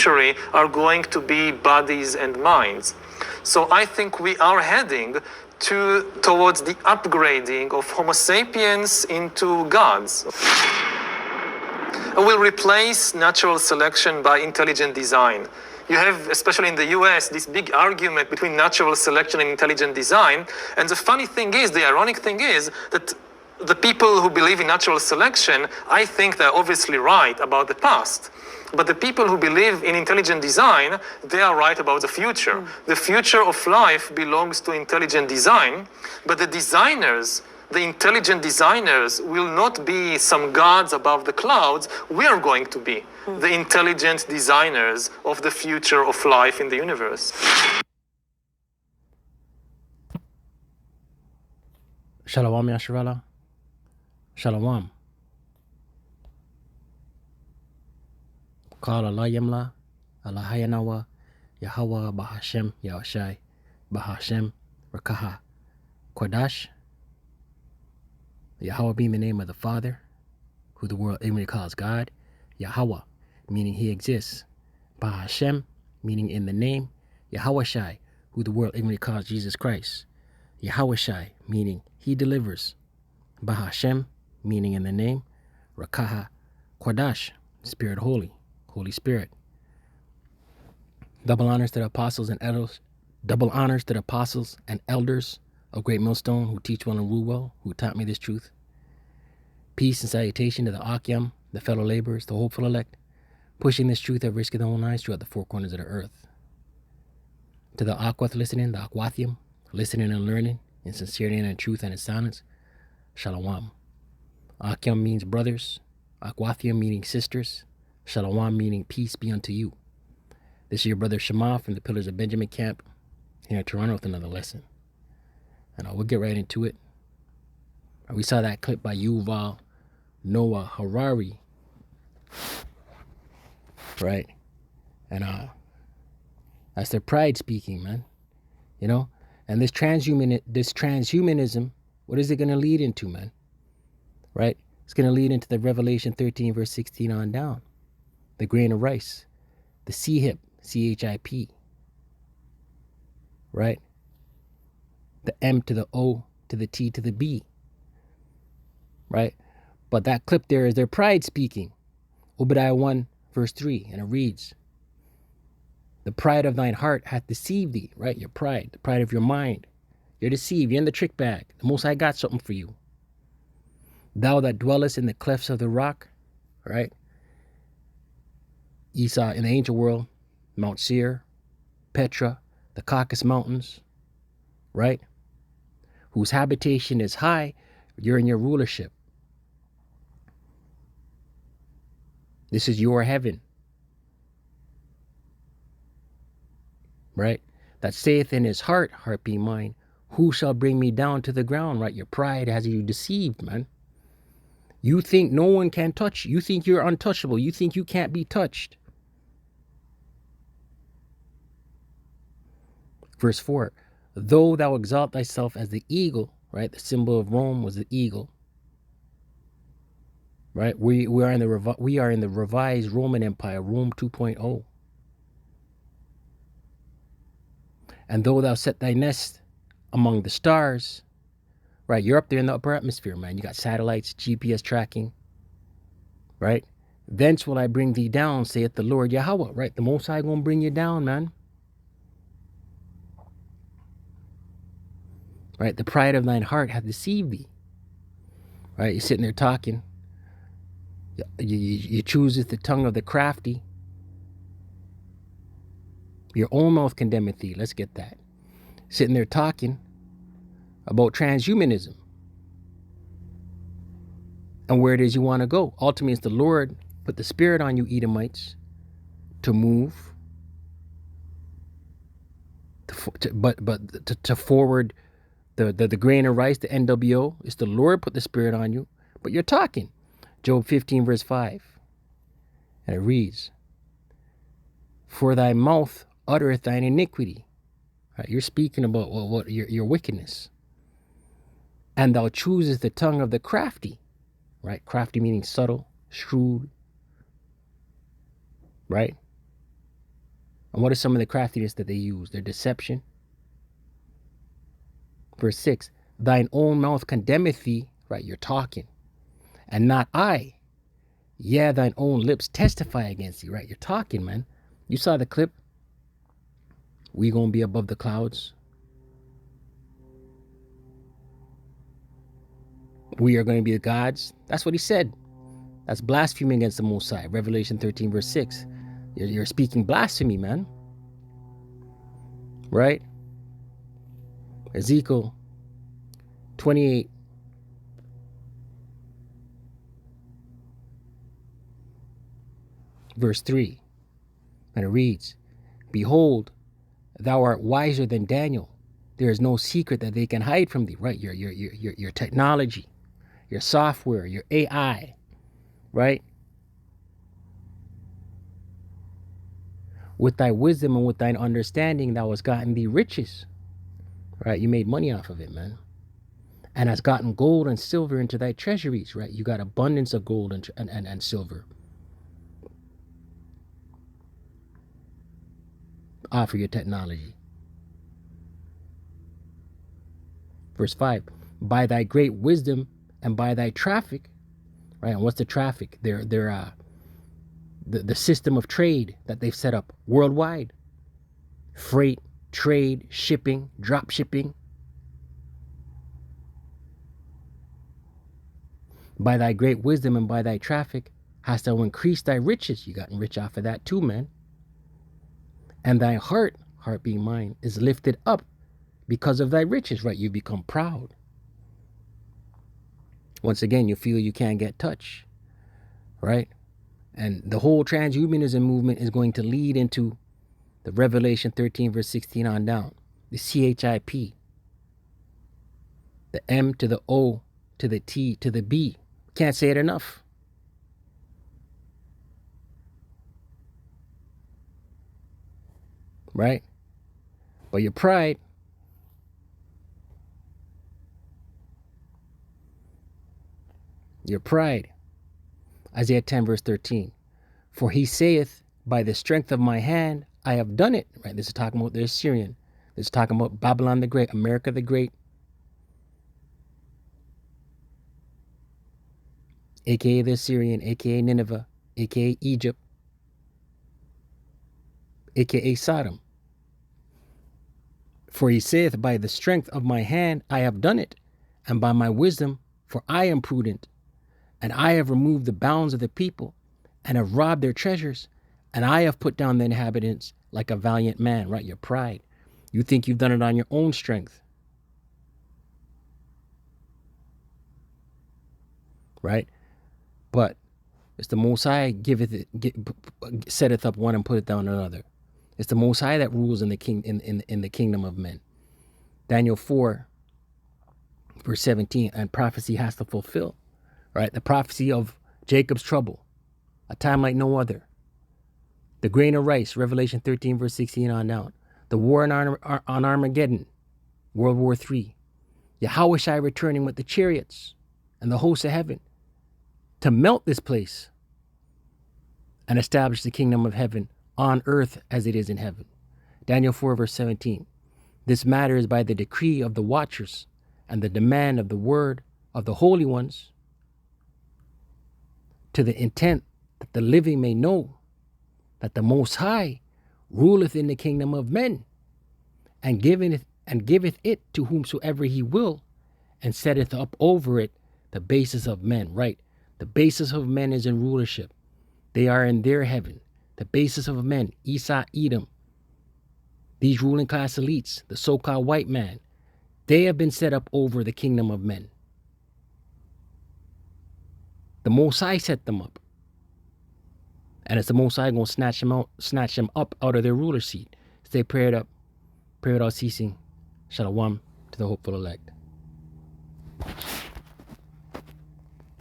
century are going to be bodies and minds. So I think we are heading towards the upgrading of Homo sapiens into gods. Will replace natural selection by intelligent design. You have, especially in the US, this big argument between natural selection and intelligent design. And the funny thing is, the ironic thing is, that the people who believe in natural selection, I think they're obviously right about the past. But the people who believe in intelligent design, they are right about the future. The future of life belongs to intelligent design, but the designers, the intelligent designers, will not be some gods above the clouds. We are going to be the intelligent designers of the future of life in the universe. Shalom, Yasharala. Shalom. Call Allah Yamla, Allah Hayanawa, Yahweh Bahashem, Yahushai, Bahashem, Rakaha, Kodash. Yahweh being the name of the Father, who the world ignorantly calls God. Yahweh, meaning He exists. Bahashem, meaning in the name. Yahushai, who the world ignorantly calls Jesus Christ. Yahushai, meaning He delivers. Bahashem, meaning in the name. Rakaha, Kodash, Spirit Holy, Holy Spirit. Double honors to the apostles and elders. Double honors to the apostles and elders of Great Millstone, who teach well and rule well, who taught me this truth. Peace and salutation to the Akyam, the fellow laborers, the hopeful elect, pushing this truth at risk of their own lives throughout the four corners of the earth. To the Akwath listening, the Akwathium, listening and learning in sincerity and in truth and in silence, Shalom. Akyam means brothers, Akwathium meaning sisters, Shalom meaning peace be unto you. This is your brother Shema from the Pillars of Benjamin Camp here in Toronto with another lesson. And we'll get right into it. We saw that clip by Yuval Noah Harari, right? And that's their pride speaking, man. You know? And this transhumanism, what is it going to lead into, man? Right? It's going to lead into the Revelation 13 verse 16 on down. The grain of rice, the CHIP, CHIP, right? The M to the O to the T to the B, right? But that clip there is their pride speaking. Obadiah 1 verse 3, and it reads, the pride of thine heart hath deceived thee, right? Your pride, the pride of your mind. You're deceived, you're in the trick bag. The Most High got something for you. Thou that dwellest in the clefts of the rock, right? Esau in the angel world, Mount Seir, Petra, the Caucasus Mountains, right? Whose habitation is high, you're in your rulership. This is your heaven, right? That saith in his heart, heart being mine, who shall bring me down to the ground, right? Your pride has you deceived, man. You think no one can touch you. You think you're untouchable. You think you can't be touched. Verse 4, though thou exalt thyself as the eagle, right? The symbol of Rome was the eagle, right? We are in the revised Roman Empire, Rome 2.0. And though thou set thy nest among the stars, right? You're up there in the upper atmosphere, man. You got satellites, GPS tracking, right? Thence will I bring thee down, saith the Lord Yahweh, right? The Most High gonna bring you down, man. Right? The pride of thine heart hath deceived thee. Right? You're sitting there talking. You chooseth the tongue of the crafty. Your own mouth condemneth thee. Let's get that. Sitting there talking about transhumanism and where it is you want to go. Ultimately, it's the Lord put the spirit on you, Edomites, to move, to forward the grain of rice, the NWO. It's the Lord put the spirit on you, but you're talking. Job 15 verse 5, and it reads, for thy mouth uttereth thine iniquity. Right? You're speaking about what your wickedness. And thou choosest the tongue of the crafty. Right? Crafty meaning subtle, shrewd. Right? And what is some of the craftiness that they use? Their deception. Verse 6, thine own mouth condemneth thee, right? You're talking, and not I. Yeah, thine own lips testify against thee, right? You're talking, man. You saw the clip. We gonna be above the clouds. We are going to be the gods. That's what he said. That's blasphemy against the Most High. Revelation 13 verse 6. You're speaking blasphemy, man. Right? Ezekiel 28 verse 3. And it reads, behold, thou art wiser than Daniel. There is no secret that they can hide from thee. Right? Your technology, your software, your AI, right? With thy wisdom and with thine understanding, thou hast gotten thee riches, right? You made money off of it, man. And hast gotten gold and silver into thy treasuries, right? You got abundance of gold and silver. Off of your technology. Verse 5, by thy great wisdom and by thy traffic, right? And what's the traffic? The system of trade that they've set up worldwide. Freight, trade, shipping, drop shipping. By thy great wisdom and by thy traffic hast thou increased thy riches. You gotten rich off of that too, man. And thy heart being mine, is lifted up because of thy riches, right? You become proud. Once again, you feel you can't get touch, right? And the whole transhumanism movement is going to lead into the Revelation 13 verse 16 on down. The CHIP. The M to the O to the T to the B. Can't say it enough. Right? But your pride, Isaiah 10 verse 13. For he saith, by the strength of my hand, I have done it. Right? This is talking about the Assyrian. This is talking about Babylon the Great, America the Great. AKA the Assyrian, AKA Nineveh, AKA Egypt, AKA Sodom. For he saith, by the strength of my hand I have done it, and by my wisdom, for I am prudent, and I have removed the bounds of the people, and have robbed their treasures, and I have put down the inhabitants like a valiant man. Right? Your pride. You think you've done it on your own strength. Right? But it's the Most High setteth up one and put it down another. It's the Most High that rules in the kingdom of men. Daniel 4 verse 17, and prophecy has to fulfill. Right? The prophecy of Jacob's trouble, a time like no other. The grain of rice, Revelation 13 verse 16 on down. The war on Armageddon, World War III. Yahushua returning with the chariots and the hosts of heaven to melt this place and establish the kingdom of heaven on earth as it is in heaven. Daniel 4 verse 17. This matter is by the decree of the watchers and the demand of the word of the holy ones, to the intent that the living may know that the Most High ruleth in the kingdom of men, and giveth it to whomsoever he will, and setteth up over it the basis of men. Right? The basis of men is in rulership. They are in their heaven. The basis of men, Esau, Edom, these ruling class elites, the so-called white man, they have been set up over the kingdom of men. The Most High set them up. And it's the Most High going to snatch them up out of their ruler seat. Stay prayed up, pray without ceasing. Shalom to the hopeful elect.